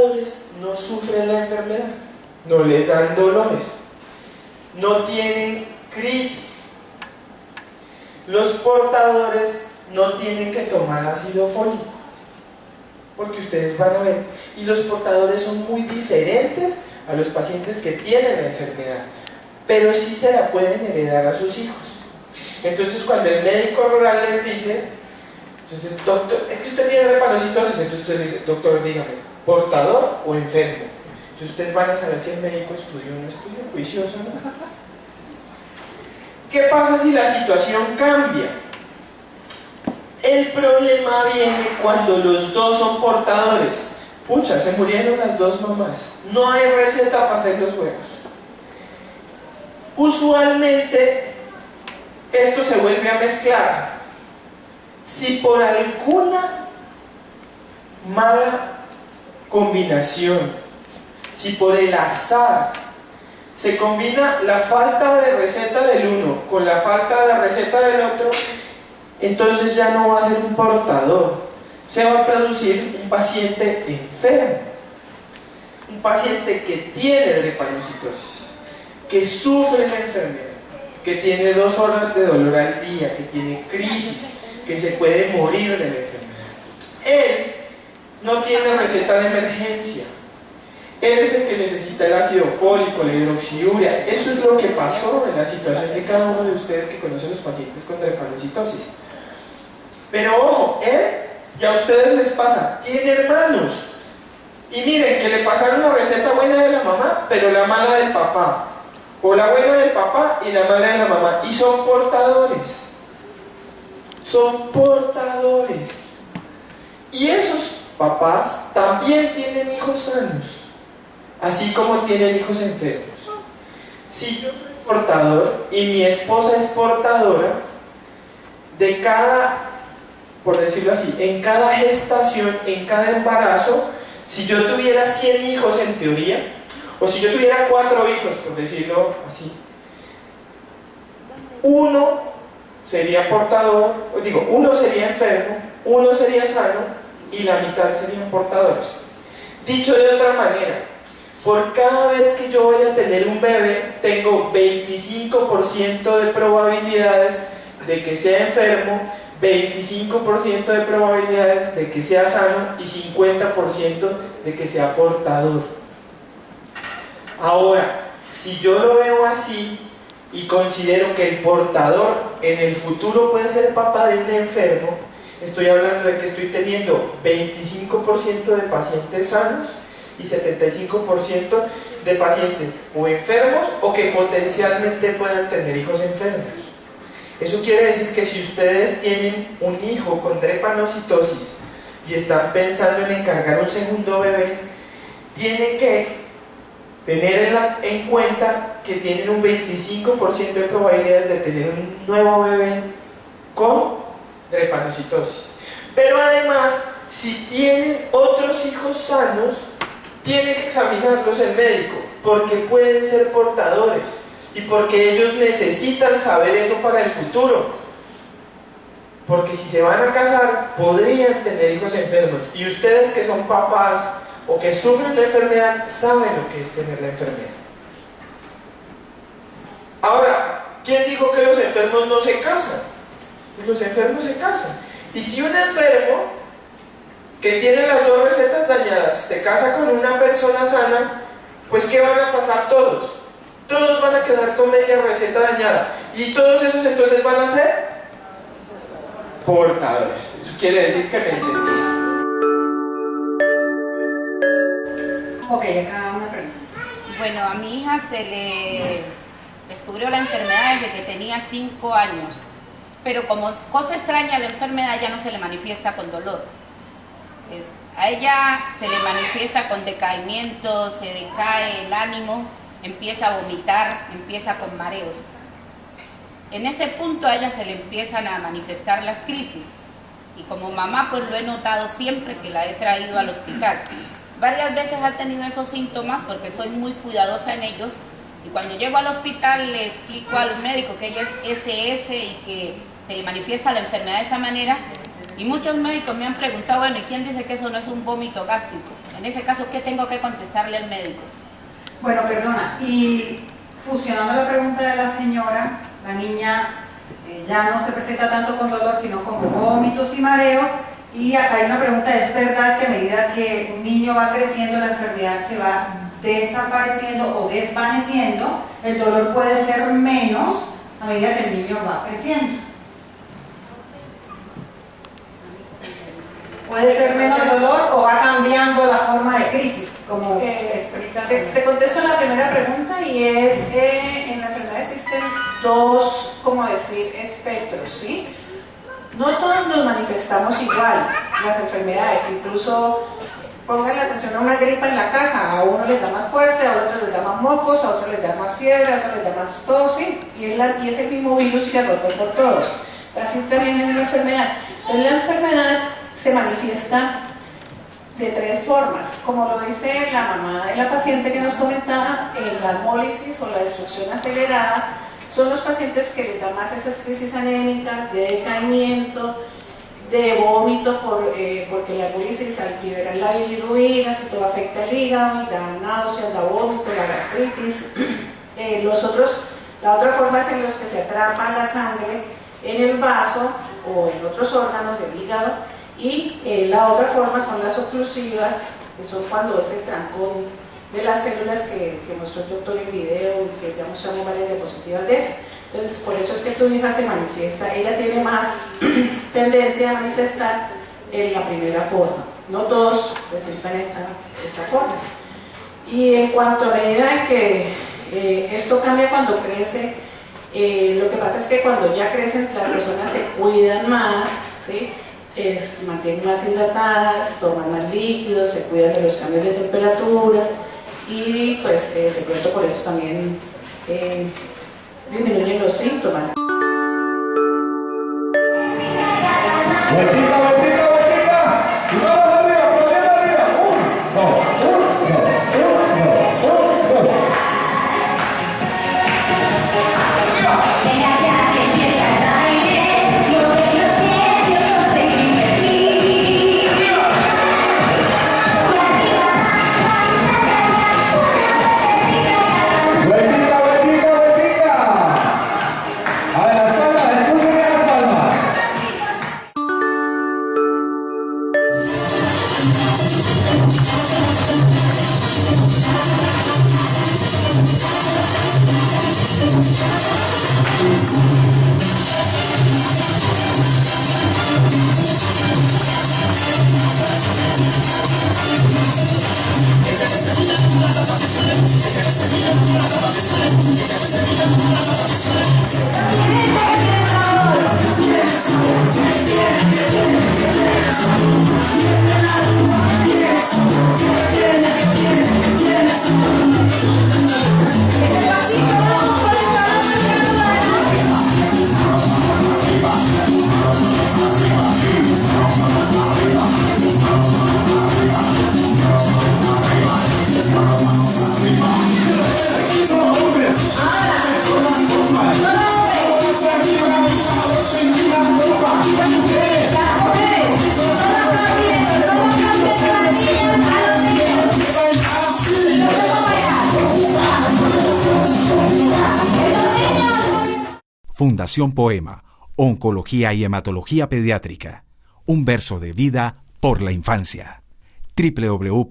portadores no sufren la enfermedad, no les dan dolores, no tienen crisis. Los portadores no tienen que tomar ácido fólico, porque ustedes van a ver, y los portadores son muy diferentes a los pacientes que tienen la enfermedad, pero sí se la pueden heredar a sus hijos. Entonces, cuando el médico rural les dice, entonces, doctor, es que usted tiene drepanocytosis, entonces usted le dice, doctor, dígame, ¿portador o enfermo? Entonces ustedes van a saber si el médico estudió o no estudió, juicioso, ¿no? ¿Qué pasa si la situación cambia? El problema viene cuando los dos son portadores. Pucha, se murieron las dos mamás, no hay receta para hacer los huevos. Usualmente esto se vuelve a mezclar. Si por alguna mala combinación, si por el azar se combina la falta de receta del uno con la falta de receta del otro, entonces ya no va a ser un portador, se va a producir un paciente enfermo, un paciente que tiene drepanocytosis, que sufre la enfermedad, que tiene 2 horas de dolor al día, que tiene crisis, que se puede morir de la enfermedad. Él no tiene receta de emergencia. Él es el que necesita el ácido fólico, la hidroxiurea. Eso es lo que pasó en la situación de cada uno de ustedes que conocen los pacientes con drepanocytosis. Pero ojo, él, ya a ustedes les pasa, tiene hermanos. Y miren, que le pasaron la receta buena de la mamá, pero la mala del papá. O la buena del papá y la mala de la mamá. Y son portadores. Son portadores. Y esos papás también tienen hijos sanos, así como tienen hijos enfermos. Si yo soy portador y mi esposa es portadora, de cada, por decirlo así, en cada gestación, en cada embarazo, si yo tuviera 100 hijos en teoría, o si yo tuviera 4 hijos, por decirlo así, uno sería portador, uno sería enfermo, uno sería sano y la mitad serían portadores. Dicho de otra manera, por cada vez que yo voy a tener un bebé, tengo 25% de probabilidades de que sea enfermo, 25% de probabilidades de que sea sano y 50% de que sea portador. Ahora, si yo lo veo así y considero que el portador en el futuro puede ser papá de un enfermo, estoy hablando de que estoy teniendo 25% de pacientes sanos y 75% de pacientes o enfermos o que potencialmente puedan tener hijos enfermos. Eso quiere decir que si ustedes tienen un hijo con drepanocytosis y están pensando en encargar un segundo bebé, tienen que tener en cuenta que tienen un 25% de probabilidades de tener un nuevo bebé con drepanocytosis. Pero además, si tienen otros hijos sanos, tiene que examinarlos el médico, porque pueden ser portadores y porque ellos necesitan saber eso para el futuro. Porque si se van a casar, podrían tener hijos enfermos. Y ustedes que son papás o que sufren la enfermedad, saben lo que es tener la enfermedad. Ahora, ¿quién dijo que los enfermos no se casan? Los enfermos se casan. Y si un enfermo que tiene las 2 recetas dañadas se casa con una persona sana, pues ¿qué van a pasar todos? Todos van a quedar con media receta dañada. Y todos esos entonces van a ser portadores. Eso quiere decir que me entendí. Ok, acá una pregunta. Bueno, a mi hija se le descubrió la enfermedad desde que tenía 5 años, pero como cosa extraña la enfermedad ya no se le manifiesta con dolor. A ella se le manifiesta con decaimiento, se decae el ánimo, empieza a vomitar, empieza con mareos. En ese punto a ella se le empiezan a manifestar las crisis y como mamá pues lo he notado siempre que la he traído al hospital. Varias veces ha tenido esos síntomas porque soy muy cuidadosa en ellos y cuando llego al hospital le explico al médico que ella es SS y que se le manifiesta la enfermedad de esa manera y muchos médicos me han preguntado, bueno, ¿y quién dice que eso no es un vómito gástrico? En ese caso, ¿qué tengo que contestarle al médico? Bueno, perdona, y fusionando la pregunta de la señora, la niña ya no se presenta tanto con dolor, sino con vómitos y mareos, y acá hay una pregunta, ¿es verdad que a medida que un niño va creciendo la enfermedad se va desapareciendo o desvaneciendo? El dolor puede ser menos a medida que el niño va creciendo. Puede ser menos dolor o va cambiando la forma de crisis, como te contesto la primera pregunta, y es, en la enfermedad existen dos, como decir, espectros, ¿sí? No todos nos manifestamos igual, las enfermedades, incluso pongan atención a una gripa en la casa, a uno les da más fuerte, a otro les da más mocos, a otro les da más fiebre, a otro les da más tos, ¿sí? Y es el mismo virus que rotó por todos. Así también es la enfermedad. Entonces la enfermedad se manifiesta de tres formas, como lo dice la mamá de la paciente que nos comentaba, la hemólisis o la destrucción acelerada, son los pacientes que les dan más esas crisis anémicas de decaimiento, de vómito, porque la hemólisis al liberar la bilirrubina, si todo afecta el hígado, y da náuseas, da vómito, la gastritis. La otra forma es en los que se atrapa la sangre en el vaso o en otros órganos del hígado, y la otra forma son las oclusivas, que son cuando es el trancón de las células que mostró el doctor en video, y que ya mostramos varias diapositivas de eso. Entonces, por eso es que tu hija se manifiesta, ella tiene más tendencia a manifestar en la primera forma. No todos presentan esta forma. Y en cuanto a medida en que esto cambia cuando crece, lo que pasa es que cuando ya crecen las personas se cuidan más, ¿sí? Mantienen más hidratadas, toman más líquidos, se cuidan de los cambios de temperatura, y pues de pronto por eso también disminuyen los síntomas. Vueltica, vueltica, vueltica. Y vamos arriba, corriendo arriba. 1, 2, 1, 2, 1, 2, 1, 2. Vueltica, vueltica, vueltica. A ver, las palmas, escuchen las palmas. Fundación Poema, Oncología y Hematología Pediátrica. Un verso de vida por la infancia. www.poema.org